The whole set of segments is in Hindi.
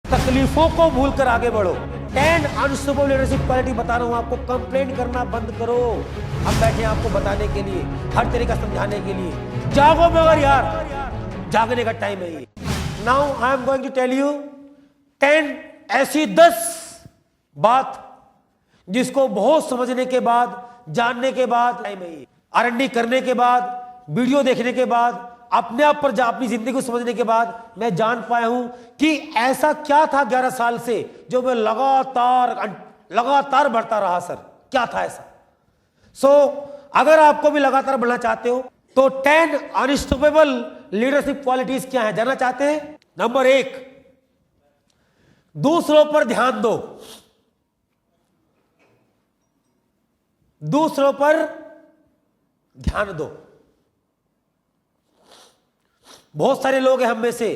तकलीफों को भूलकर आगे बढ़ो। 10 अनस्टॉपेबल लीडरशिप क्वालिटी बता रहा हूं आपको। कंप्लेंट करना बंद करो। हम बैठे हैं आपको बताने के लिए, हर तरीका समझाने के लिए। जागो मगर यार, जागने का टाइम है ये। Now I am going to tell you 10 ऐसी 10 बात जिसको बहुत समझने के बाद, जानने के बाद, टाइम है ये। R&D करने के बाद, वीडियो देखने के बाद, अपने आप पर अपनी जिंदगी को समझने के बाद मैं जान पाया हूं कि ऐसा क्या था 11 साल से जो मैं लगातार बढ़ता रहा। सर क्या था ऐसा? अगर आपको भी लगातार बढ़ना चाहते हो तो 10 अनस्टॉपेबल लीडरशिप क्वालिटीज क्या है जानना चाहते हैं? नंबर 1, दूसरों पर ध्यान दो। दूसरों पर ध्यान दो। बहुत सारे लोग हैं हम में से,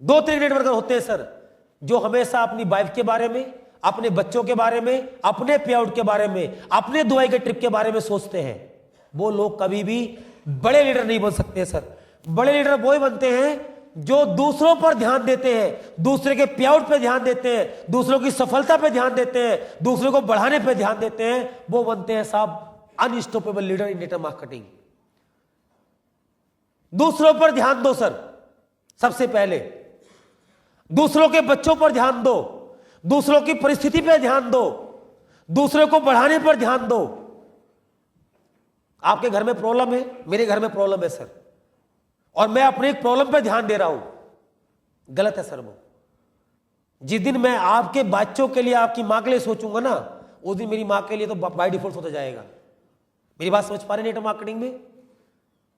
2-3 नेटवर्कर होते हैं सर, जो हमेशा अपनी वाइफ के बारे में, अपने बच्चों के बारे में, अपने पे आउट के बारे में, अपने दुबई के ट्रिप के बारे में सोचते हैं। वो लोग कभी भी बड़े लीडर नहीं बन सकते सर। बड़े लीडर वो बनते हैं जो दूसरों पर ध्यान देते हैं, दूसरे के पे आउट पे ध्यान देते हैं, दूसरों की सफलता पे ध्यान देते हैं, दूसरों को बढ़ाने पे ध्यान देते हैं। वो बनते हैं साहब unstoppable leader in network marketing. दूसरों पर ध्यान दो सर। सबसे पहले दूसरों के बच्चों पर ध्यान दो, दूसरों की परिस्थिति पर ध्यान दो, दूसरों को बढ़ाने पर ध्यान दो। आपके घर में प्रॉब्लम है, मेरे घर में प्रॉब्लम है सर, और मैं अपने एक प्रॉब्लम पर ध्यान दे रहा हूं, गलत है सर वो। जिस दिन मैं आपके बच्चों के लिए, आपकी मां के लिए सोचूंगा ना, उस दिन मेरी मां के लिए तो बाय डिफॉल्ट होता जाएगा। मेरी बात समझ पा रहे हैं नेटवर्क मार्केटिंग में?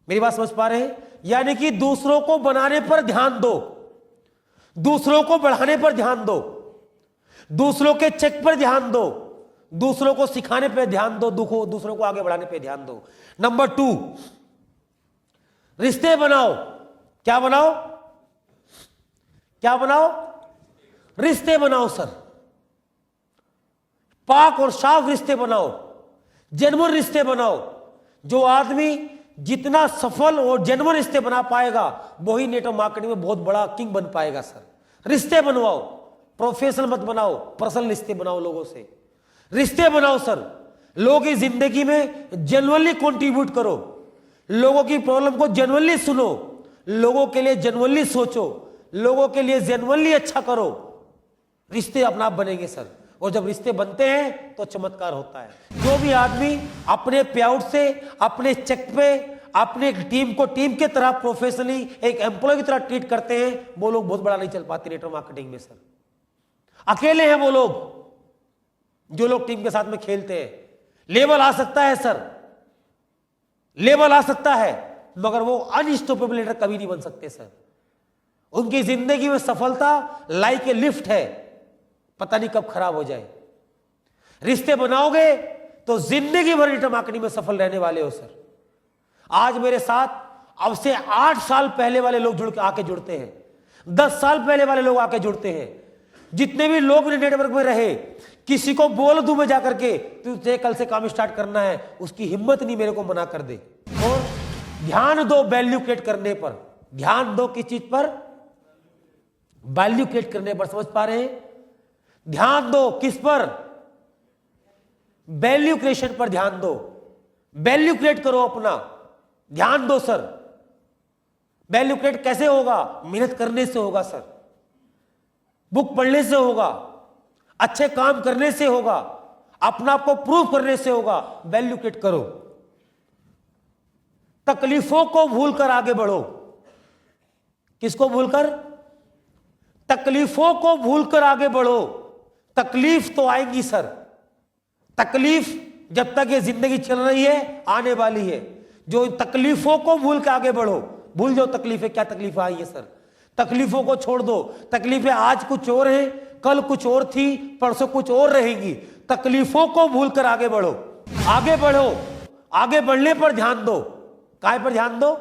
मेरी बात समझ पा रहे हैं? यानी कि दूसरों को बनाने पर ध्यान दो, दूसरों को बढ़ाने पर ध्यान दो, दूसरों के चेक पर ध्यान दो, दूसरों को सिखाने पर ध्यान दो, दूसरों को आगे बढ़ाने पर ध्यान दो। नंबर 2, रिश्ते बनाओ। क्या बनाओ? क्या बनाओ? रिश्ते बनाओ सर। पाक और साफ रिश्ते बनाओ, जेन्युइन रिश्ते बनाओ। जो आदमी जितना सफल और जेन्युइन रिश्ते बना पाएगा वही नेटवर्क मार्केटिंग में बहुत बड़ा किंग बन पाएगा सर। रिश्ते बनवाओ, प्रोफेशनल मत बनाओ, पर्सनल रिश्ते बनाओ। लोगों से रिश्ते बनाओ सर। लोगों की जिंदगी में जेन्युइनली कंट्रीब्यूट करो, लोगों की प्रॉब्लम को जेन्युइनली सुनो, लोगों के लिए जेन्युइनली सोचो, लोगों के लिए जेन्युइनली अच्छा करो। रिश्ते अपना आप बनेंगे सर, और जब रिश्ते बनते हैं तो चमत्कार होता है। जो भी आदमी अपने पे आउट से, अपने चेक पे, अपने टीम को टीम के तरह प्रोफेशनली एक एम्प्लॉय की तरह ट्रीट करते हैं, वो लोग बहुत बड़ा नहीं चल पाते नेटवर्क मार्केटिंग में सर। अकेले हैं वो लोग जो लोग टीम के साथ में खेलते हैं। लेवल आ सकता है सर, लेवल आ सकता है, मगर वो अनस्टॉपेबल लीडर कभी नहीं बन सकते सर। उनकी जिंदगी में सफलता लाइक ए लिफ्ट है, पता नहीं कब खराब हो जाए। रिश्ते बनाओगे तो जिंदगी भर नेटवर्क मार्केटिंग में सफल रहने वाले हो सर। आज मेरे साथ अब से 8 साल पहले वाले लोग आके जुड़ते हैं, 10 साल पहले वाले लोग आके जुड़ते हैं। जितने भी लोग नेटवर्क में रहे, किसी को बोल दूं मैं जाकर के तुझे कल से काम स्टार्ट करना है, उसकी हिम्मत नहीं मेरे को मना कर दे। और ध्यान दो वैल्यू क्रिएट करने पर। ध्यान दो किस चीज पर? वैल्यू क्रिएट करने पर। समझ पा रहे हैं? ध्यान दो किस पर? वैल्यू क्रिएशन पर ध्यान दो। वैल्यू क्रिएट करो अपना, ध्यान दो सर। वैल्यू क्रिएट कैसे होगा? मेहनत करने से होगा सर, बुक पढ़ने से होगा, अच्छे काम करने से होगा, अपना आप को प्रूव करने से होगा। वैल्यू क्रिएट करो। तकलीफों को भूलकर आगे बढ़ो। किसको भूलकर? तकलीफों को भूलकर आगे बढ़ो। तकलीफ तो आएगी सर, तकलीफ जब तक ये जिंदगी चल रही है आने वाली है। जो तकलीफों को भूल के आगे बढ़ो। भूल जाओ तकलीफें, क्या तकलीफें आई है सर। तकलीफों को छोड़ दो। तकलीफें आज कुछ और है, कल कुछ और थी, परसों कुछ और रहेगी। तकलीफों को भूलकर आगे बढ़ो। आगे बढ़ो, आगे बढ़ने पर ध्यान दो। काय पर ध्यान दो?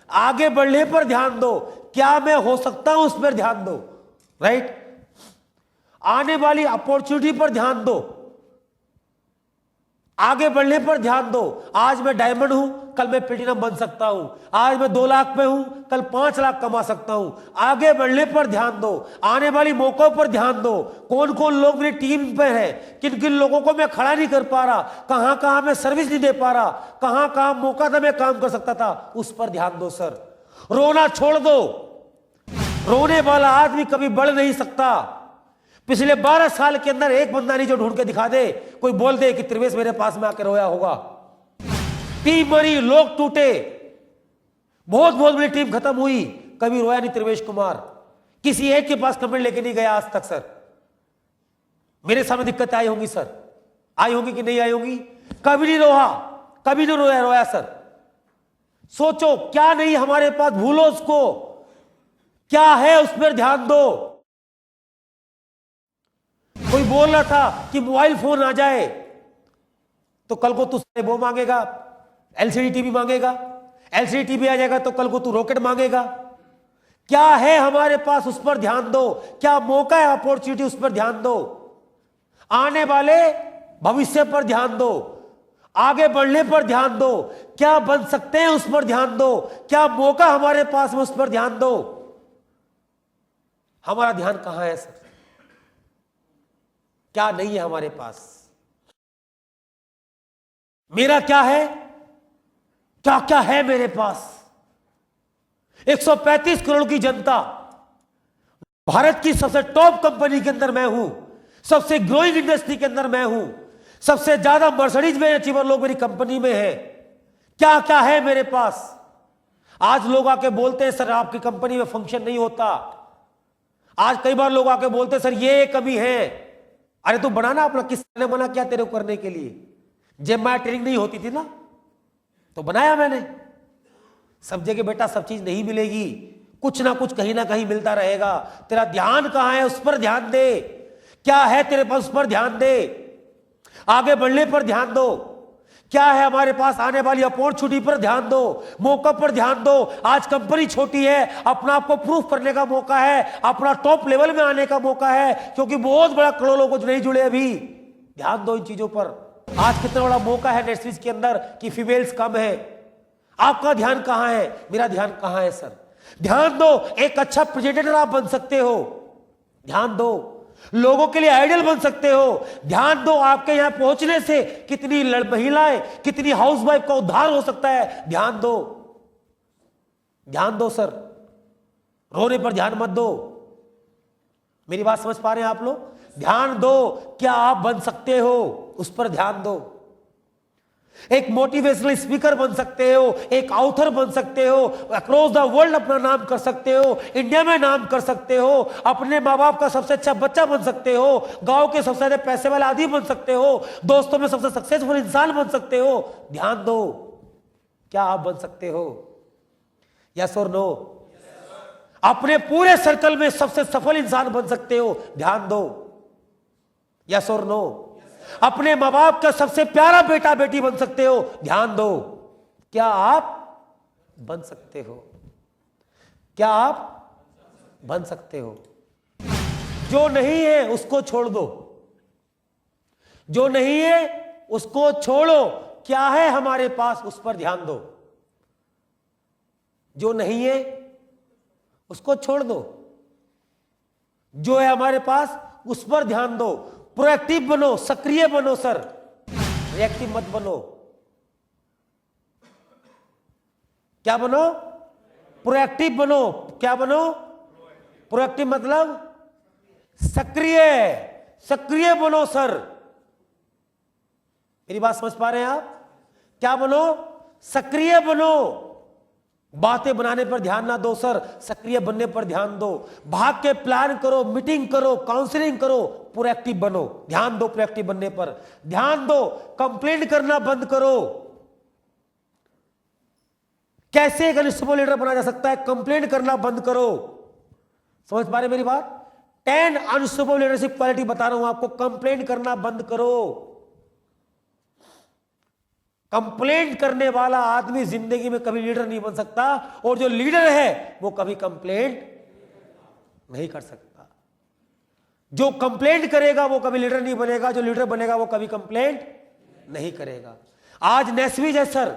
आगे बढ़ने पर ध्यान दो। क्या मैं हो सकता हूं उस पर ध्यान दो। राइट? आने वाली अपॉर्चुनिटी पर ध्यान दो। आगे बढ़ने पर ध्यान दो। आज मैं डायमंड हूं, कल मैं प्लेटिनम बन सकता हूं। आज मैं 2 लाख पे हूं, कल 5 लाख कमा सकता हूं। आगे बढ़ने पर ध्यान दो, आने वाली मौकों पर ध्यान दो। कौन कौन लोग मेरी टीम पे है, किन किन लोगों को मैं खड़ा नहीं कर पा रहा, कहां कहां मैं सर्विस नहीं दे पा रहा, कहां कहां मौका था मैं काम कर सकता था, उस पर ध्यान दो सर। रोना छोड़ दो। रोने वाला आदमी कभी बढ़ नहीं सकता। पिछले 12 साल के अंदर एक बंदा नहीं जो ढूंढ के दिखा दे, कोई बोल दे कि त्रिवेश मेरे पास में आकर रोया होगा। टीम मरी, लोग टूटे, बहुत बहुत बड़ी टीम खत्म हुई, कभी रोया नहीं त्रिवेश कुमार। किसी एक के पास कमेंट लेके नहीं गया आज तक सर। मेरे सामने दिक्कत आई होंगी सर, आई होंगी कि नहीं आई होंगी। कभी नहीं रोया, कभी नहीं रोया सर। सोचो क्या नहीं हमारे पास, भूलो उसको, क्या है उस पर ध्यान दो। कोई बोल रहा था कि मोबाइल फोन आ जाए तो कल को तू वो मांगेगा, एलसीडी टीवी मांगेगा। एलसीडी टीवी आ जाएगा तो कल को तू रॉकेट मांगेगा। क्या है हमारे पास उस पर ध्यान दो। क्या मौका है, अपॉर्चुनिटी, उस पर ध्यान दो। आने वाले भविष्य पर ध्यान दो, आगे बढ़ने पर ध्यान दो। क्या बन सकते हैं उस पर ध्यान दो। क्या मौका हमारे पास में, उस पर ध्यान दो। हमारा ध्यान कहां है सर? क्या नहीं है हमारे पास? मेरा क्या है, क्या क्या है मेरे पास? 135 करोड़ की जनता, भारत की सबसे टॉप कंपनी के अंदर मैं हूं, सबसे ग्रोइंग इंडस्ट्री के अंदर मैं हूं, सबसे ज्यादा मर्सिडीज में अचीवर लोग मेरी कंपनी में है। क्या क्या है मेरे पास? आज लोग आके बोलते हैं सर आपकी कंपनी में फंक्शन नहीं होता। आज कई बार लोग आके बोलते हैं सर ये कमी है। अरे तू बनाना अपना, किसने मना किया तेरे को करने के लिए? जब मैं ट्रेनिंग नहीं होती थी ना तो बनाया मैंने। सब जगह बेटा सब चीज नहीं मिलेगी, कुछ ना कुछ कहीं ना कहीं मिलता रहेगा। तेरा ध्यान कहां है, उस पर ध्यान दे। क्या है तेरे पास, उस पर ध्यान दे। आगे बढ़ने पर ध्यान दो। क्या है हमारे पास, आने वाली अपॉर्चुनिटी पर ध्यान दो, मौका पर ध्यान दो। आज कंपनी छोटी है, अपना आपको प्रूफ करने का मौका है, अपना टॉप लेवल में आने का मौका है, क्योंकि बहुत बड़ा करोड़ों लोग नहीं जुड़े अभी। ध्यान दो इन चीजों पर। आज कितना बड़ा मौका है इंडस्ट्रीज के अंदर कि फीमेल्स कम है। आपका ध्यान कहां है, मेरा ध्यान कहां है सर? ध्यान दो। एक अच्छा प्रेजेंटेटर आप बन सकते हो, ध्यान दो। लोगों के लिए आइडियल बन सकते हो, ध्यान दो। आपके यहां पहुंचने से कितनी महिलाएं, कितनी हाउसवाइफ का उद्धार हो सकता है, ध्यान दो। ध्यान दो सर, रोने पर ध्यान मत दो। मेरी बात समझ पा रहे हैं आप लोग? ध्यान दो। क्या आप बन सकते हो, उस पर ध्यान दो। एक मोटिवेशनल स्पीकर बन सकते हो, एक ऑथर बन सकते हो, अक्रॉस द वर्ल्ड अपना नाम कर सकते हो, इंडिया में नाम कर सकते हो, अपने माँ बाप का सबसे अच्छा बच्चा बन सकते हो, गांव के सबसे ज्यादा पैसे वाला आदमी बन सकते हो, दोस्तों में सबसे सक्सेसफुल इंसान बन सकते हो। ध्यान दो। क्या आप बन सकते हो? यस और नो? अपने पूरे सर्कल में सबसे सफल इंसान बन सकते हो, ध्यान दो। यस और नो? अपने मां बाप का सबसे प्यारा बेटा बेटी बन सकते हो, ध्यान दो। क्या आप बन सकते हो? क्या आप बन सकते हो? जो नहीं है उसको छोड़ दो, जो नहीं है उसको छोड़ो। क्या है हमारे पास, उस पर ध्यान दो। जो नहीं है उसको छोड़ दो, जो है हमारे पास उस पर ध्यान दो। प्रोएक्टिव बनो, सक्रिय बनो सर, रिएक्टिव मत बनो। क्या बनो? प्रोएक्टिव बनो। क्या बनो? प्रोएक्टिव मतलब सक्रिय, सक्रिय बनो सर। मेरी बात समझ पा रहे हैं आप? क्या बनो? सक्रिय बनो। बातें बनाने पर ध्यान ना दो सर, सक्रिय बनने पर ध्यान दो। भाग के प्लान करो, मीटिंग करो, काउंसलिंग करो, प्रोएक्टिव बनो। ध्यान दो प्रोएक्टिव बनने पर, ध्यान दो। कंप्लेंट करना बंद करो। कैसे एक अनस्टॉपेबल लीडर बना जा सकता है? कंप्लेंट करना बंद करो। समझ पा रहे मेरी बात? 10 अनस्टॉपेबल लीडरशिप क्वालिटी बता रहा हूं आपको। कंप्लेंट करना बंद करो। कंप्लेंट करने वाला आदमी जिंदगी में कभी लीडर नहीं बन सकता, और जो लीडर है वो कभी कंप्लेंट नहीं कर सकता। जो कंप्लेंट करेगा वो कभी लीडर नहीं बनेगा, जो लीडर बनेगा वो कभी कंप्लेंट नहीं करेगा। आज नेस्वीज है सर,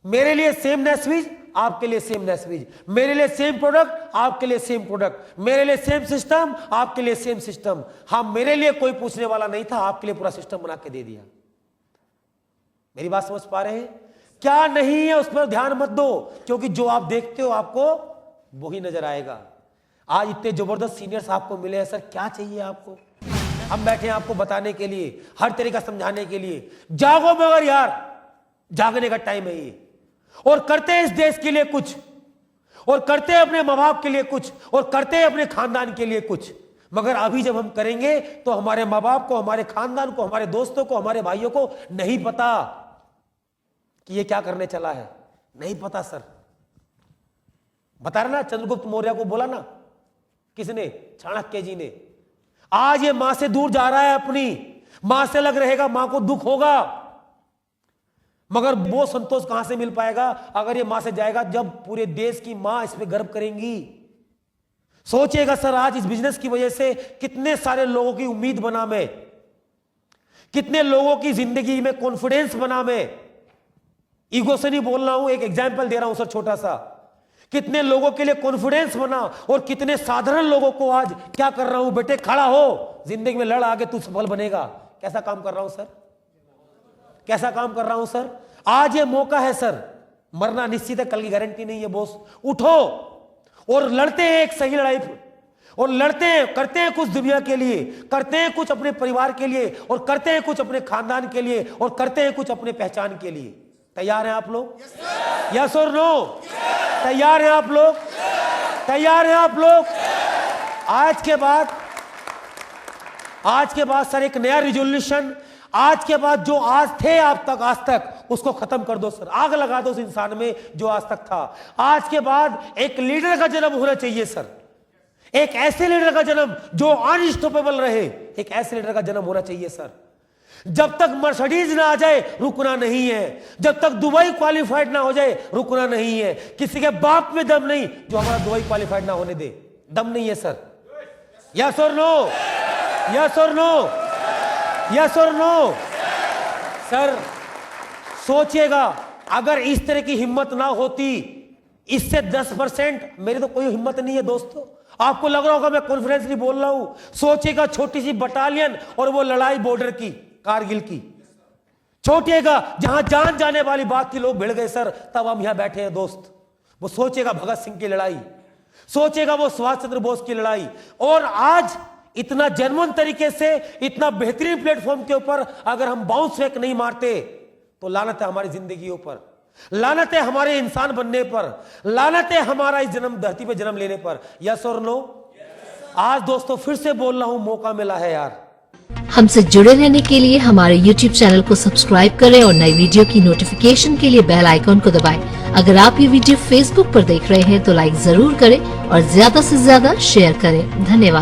मेरे लिए सेम नेस्वीज, आपके लिए सेम नेस्वीज, मेरे लिए सेम प्रोडक्ट, आपके लिए सेम प्रोडक्ट, मेरे लिए सेम सिस्टम, आपके लिए सेम सिस्टम। हाँ, मेरे लिए कोई पूछने वाला नहीं था, आपके लिए पूरा सिस्टम बना के दे दिया। मेरी बात समझ पा रहे हैं? क्या नहीं है उस पर ध्यान मत दो, क्योंकि जो आप देखते हो आपको वो ही नजर आएगा। आज इतने जबरदस्त सीनियर्स आपको मिले हैं सर, क्या चाहिए आपको? हम बैठे हैं आपको बताने के लिए, हर तरीका समझाने के लिए। जागो मगर यार, जागने का टाइम है ये, और करते हैं इस देश के लिए कुछ, और करते हैं अपने माँ बाप के लिए कुछ, और करते हैं अपने खानदान के लिए कुछ। मगर अभी जब हम करेंगे तो हमारे माँ बाप को, हमारे खानदान को, हमारे दोस्तों को, हमारे भाइयों को नहीं पता कि ये क्या करने चला है। नहीं पता सर। बता रहा ना, चंद्रगुप्त मौर्य को बोला ना किसने? चाणक्य जी ने। आज ये मां से दूर जा रहा है, अपनी मां से अलग रहेगा, मां को दुख होगा, मगर वो संतोष कहां से मिल पाएगा अगर ये मां से जाएगा, जब पूरे देश की मां इस पे गर्व करेंगी। सोचिएगा सर, आज इस बिजनेस की वजह से कितने सारे लोगों की उम्मीद बना मैं, कितने लोगों की जिंदगी में कॉन्फिडेंस बना मैं। ईगो से नहीं बोल रहा हूं, एक एग्जाम्पल दे रहा हूं सर छोटा सा। कितने लोगों के लिए कॉन्फिडेंस बना, और कितने साधारण लोगों को आज क्या कर रहा हूं, बेटे खड़ा हो, जिंदगी में लड़, आगे तू सफल बनेगा। कैसा काम कर रहा हूं सर? कैसा काम कर रहा हूं सर? आज ये मौका है सर, मरना निश्चित है, कल की गारंटी नहीं है बॉस। उठो और लड़ते हैं एक सही लड़ाई, और लड़ते हैं, करते हैं कुछ दुनिया के लिए, करते हैं कुछ अपने परिवार के लिए, और करते हैं कुछ अपने खानदान के लिए, और करते हैं कुछ अपने पहचान के लिए। तैयार हैं आप लोग? यस और नो? तैयार हैं आप लोग? तैयार हैं आप लोग? आज के बाद सर एक नया रिजोल्यूशन, आज के बाद जो आज थे आप तक, आज तक उसको खत्म कर दो सर, आग लगा दो उस इंसान में जो आज तक था। आज के बाद एक लीडर का जन्म होना चाहिए सर, एक ऐसे लीडर का जन्म जो अनस्टॉपेबल रहे, एक ऐसे लीडर का जन्म होना चाहिए सर। जब तक मर्सिडीज ना आ जाए रुकना नहीं है, जब तक दुबई क्वालिफाइड ना हो जाए रुकना नहीं है। किसी के बाप में दम नहीं जो हमारा दुबई क्वालिफाइड ना होने दे, दम नहीं है सर। यस और नो? यस और नो? यस और नो? सर सोचिएगा, अगर इस तरह की हिम्मत ना होती, इससे 10%, मेरी तो कोई हिम्मत नहीं है दोस्तों। आपको लग रहा होगा मैं कॉन्फिडेंस नहीं बोल रहा हूं। सोचिएगा, छोटी सी बटालियन और वो लड़ाई बॉर्डर की, कारगिल की। छोटिएगा, जहां जान जाने वाली बात थी, लोग भिड़ गए सर, तब हम यहां बैठे हैं दोस्त। वो सोचेगा भगत सिंह की लड़ाई, सोचेगा वो सुभाष चंद्र बोस की लड़ाई, और आज इतना जेन्युइन तरीके से, इतना बेहतरीन प्लेटफॉर्म के ऊपर अगर हम बाउंस बैक नहीं मारते तो लानत है हमारी जिंदगियों पर, लानत है हमारे इंसान बनने पर, लानत है हमारा इस जन्म धरती पे जन्म लेने पर। यस और नो? आज दोस्तों फिर से बोल रहा हूं, मौका मिला है यार। हमसे जुड़े रहने के लिए हमारे YouTube चैनल को सब्सक्राइब करें और नई वीडियो की नोटिफिकेशन के लिए बेल आइकॉन को दबाएं। अगर आप ये वीडियो Facebook पर देख रहे हैं तो लाइक जरूर करें और ज्यादा से ज्यादा शेयर करें। धन्यवाद।